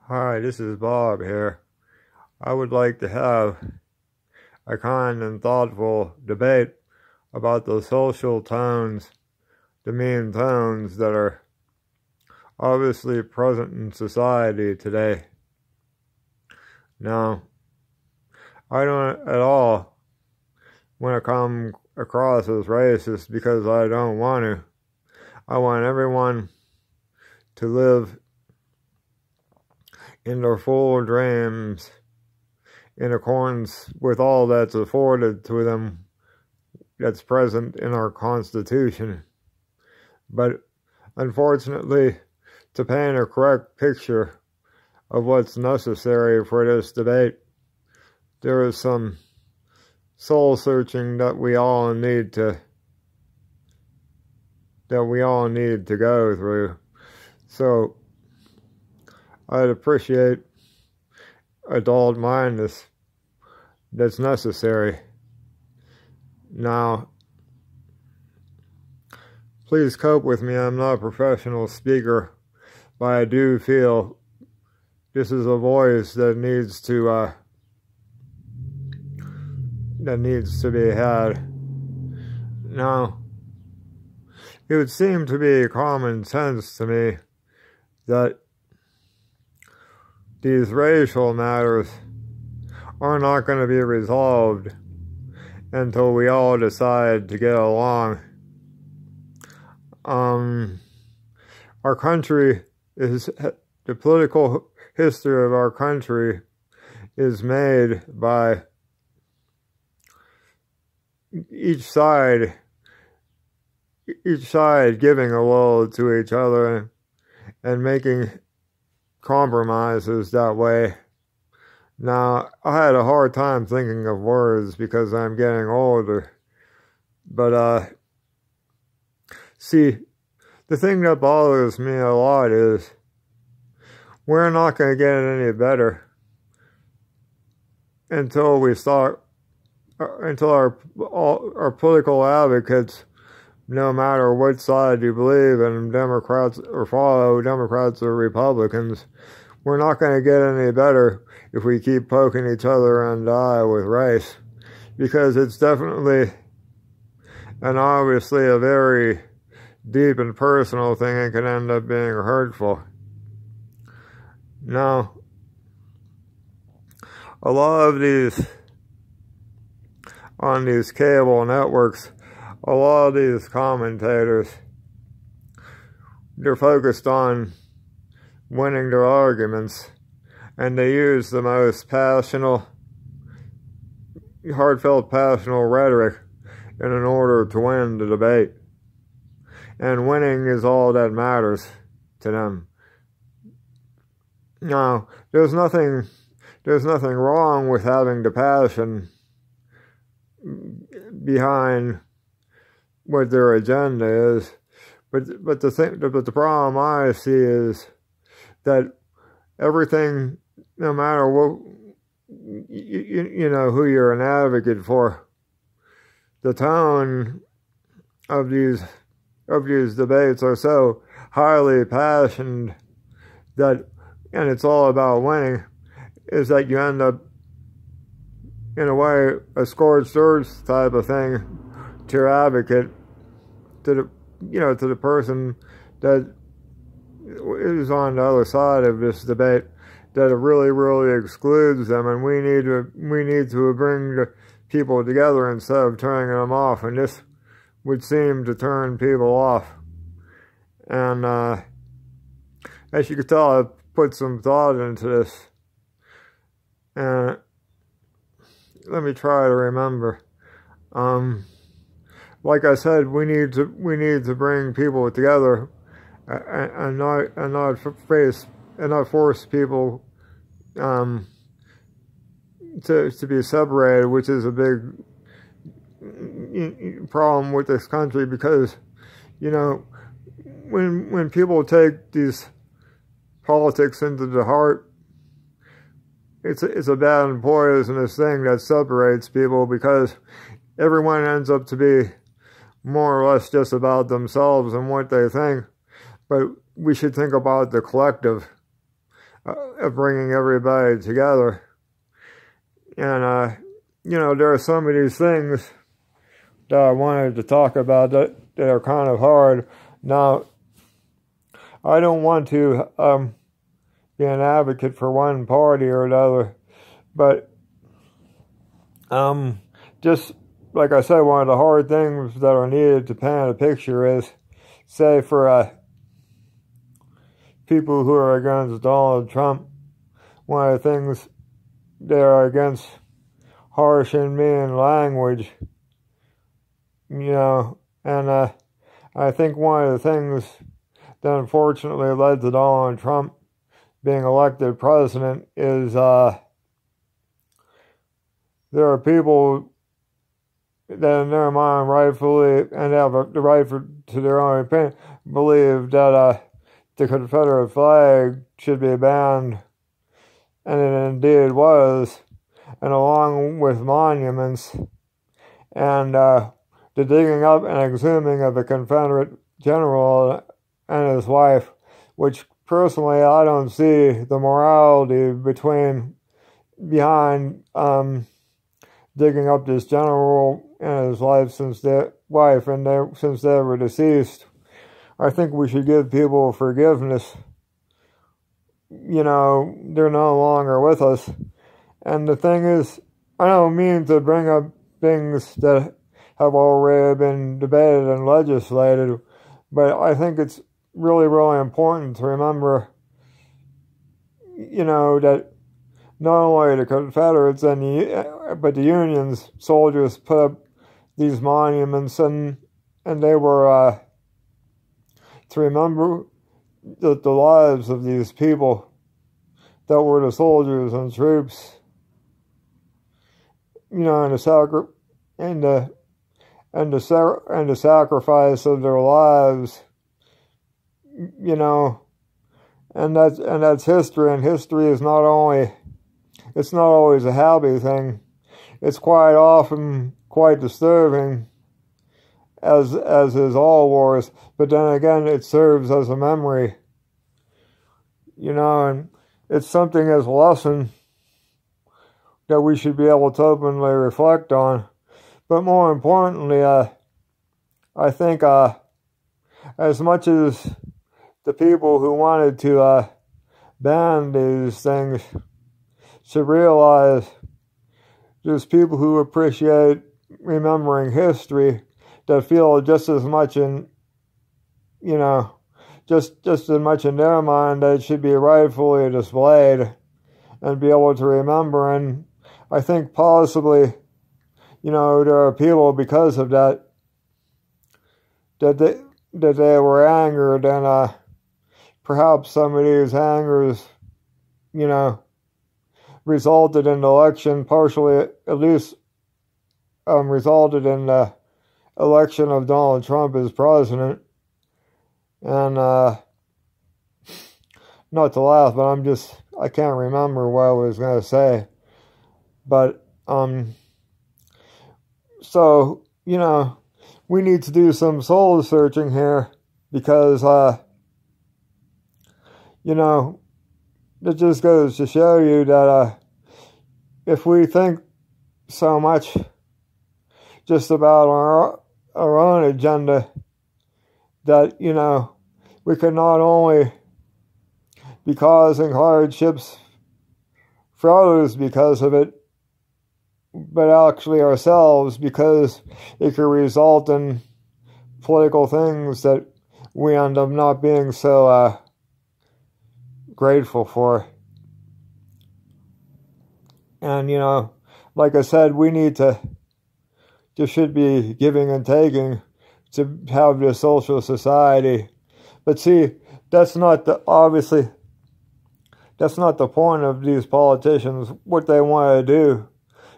Hi, this is Bob here. I would like to have a kind and thoughtful debate about the social tones, the mean tones that are obviously present in society today. Now, I don't at all want to come across as racist because I don't want to. I want everyone to live in their full dreams in accordance with all that's afforded to them that's present in our Constitution. But unfortunately, to paint a correct picture of what's necessary for this debate, there is some soul searching that we all need to go through. So I'd appreciate adult mindedness that's necessary. Now, please cope with me. I'm not a professional speaker, but I do feel this is a voice that needs to be had. Now, it would seem to be common sense to me that these racial matters are not going to be resolved until we all decide to get along. Our country is, the political history of our country is made by each side giving a little to each other and making compromises that way. Now, I had a hard time thinking of words because I'm getting older. But, see, the thing that bothers me a lot is we're not going to get any better until our political advocates, no matter what side you believe in, Democrats or Republicans, we're not going to get any better if we keep poking each other in the eye with race, because it's definitely and obviously a very deep and personal thing and can end up being hurtful. Now, a lot of these, on these cable networks, a lot of these commentators, they're focused on winning their arguments, and they use the most heartfelt, passionate rhetoric in order to win the debate. And winning is all that matters to them. Now, there's nothing wrong with having the passion behind what their agenda is, but the problem I see is that everything, no matter what you know who you're an advocate for, the tone of these debates are so highly passionate that, and it's all about winning, is that you end up, in a way, a scorched earth type of thing to your advocate, to the person that is on the other side of this debate, that it really, really excludes them, and we need to bring the people together instead of turning them off, and this would seem to turn people off. And as you can tell, I've put some thought into this, and let me try to remember. Like I said, we need to bring people together, and not force people to be separated, which is a big problem with this country, because when people take these politics into the heart, it's a bad and poisonous thing that separates people, because everyone ends up to be more or less just about themselves and what they think. But we should think about the collective of bringing everybody together. And, there are some of these things that I wanted to talk about that are kind of hard. Now, I don't want to be an advocate for one party or another, but just like I said, one of the hard things that are needed to paint a picture is, say, for people who are against Donald Trump, one of the things they are against harsh and mean language, and I think one of the things that unfortunately led to Donald Trump being elected president is there are people that in their mind rightfully, and have the right to their own opinion, believe that the Confederate flag should be banned, and it indeed was, and along with monuments and the digging up and exhuming of a Confederate general and his wife, which personally I don't see the morality behind digging up this general and his wife since they were deceased. I think we should give people forgiveness. They're no longer with us. And the thing is, I don't mean to bring up things that have already been debated and legislated, but I think it's really, really important to remember, that not only the Confederates but the Union's soldiers put up these monuments, and they were to remember the lives of these people that were the soldiers and troops, and the sacrifice of their lives, and that's history. And history is it's not always a happy thing. It's quite often quite disturbing, as is all wars. But then again, it serves as a memory, and it's something as a lesson that we should be able to openly reflect on. But more importantly, I think as much as the people who wanted to ban these things should realize, there's people who appreciate remembering history that feel just as much just as much in their mind that it should be rightfully displayed and be able to remember. And I think possibly, there are people because of that they were angered, and perhaps some of these angers, resulted in the election, partially at least resulted in the election of Donald Trump as president. And not to laugh, but I can't remember what I was going to say. But, so, we need to do some soul searching here, because, it just goes to show you that if we think so much just about our own agenda, that, we can not only be causing hardships for others because of it, but actually ourselves, because it could result in political things that we end up not being so grateful for. And, like I said, we need to, there should be giving and taking to have this social society. But see, that's not the point of these politicians. What they want to do,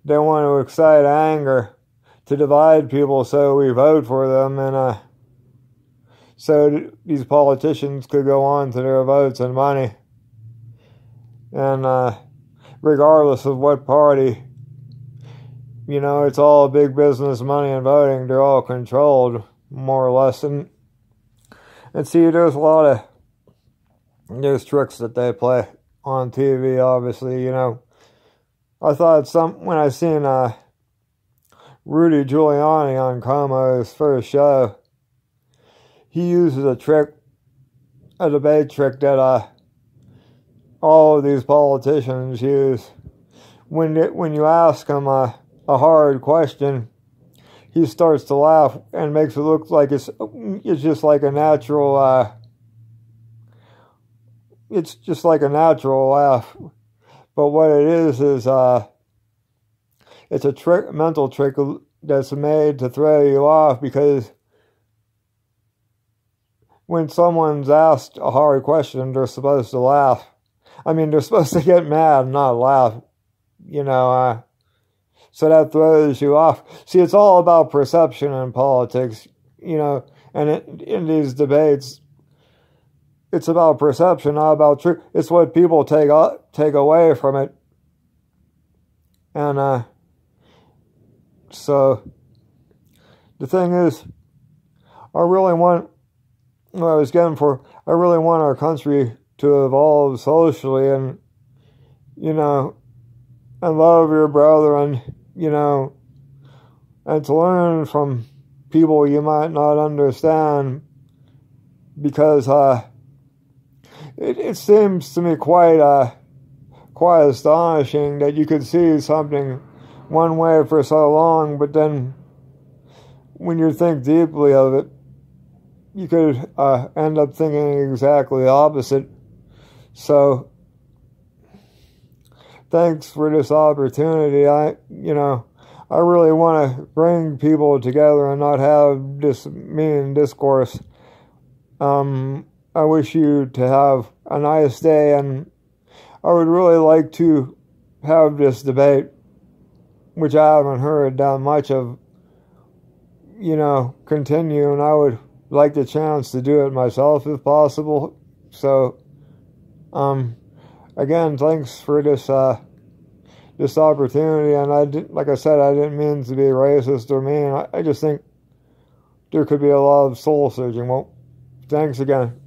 they want to excite anger, to divide people so we vote for them, and so these politicians could go on to their votes and money. And regardless of what party, it's all big business, money, and voting. They're all controlled, more or less. And see, there's tricks that they play. on TV, obviously, you know. I thought when I seen Rudy Giuliani on Cuomo's first show, he uses a debate trick that all of these politicians use. When you ask him a hard question, he starts to laugh and makes it look like it's just like a natural. It's just like a natural laugh, but what it is it's a mental trick that's made to throw you off, because when someone's asked a hard question, they're supposed to laugh. I mean, they're supposed to get mad, not laugh. You know, so that throws you off. See, it's all about perception in politics, you know, and in these debates, it's about perception, not about truth. It's what people take away from it. And so the thing is, I really want our country to evolve socially, and, you know, and love your brother, and, you know, and to learn from people you might not understand, because it seems to me quite astonishing that you could see something one way for so long, but then when you think deeply of it, you could end up thinking exactly the opposite. So thanks for this opportunity. I really want to bring people together and not have this mean discourse. I wish you to have a nice day, and I would really like to have this debate, which I haven't heard that much of, you know, continue, and I would like the chance to do it myself if possible. So, again, thanks for this opportunity, and like I said, I didn't mean to be racist or mean. I just think there could be a lot of soul searching. Well, thanks again.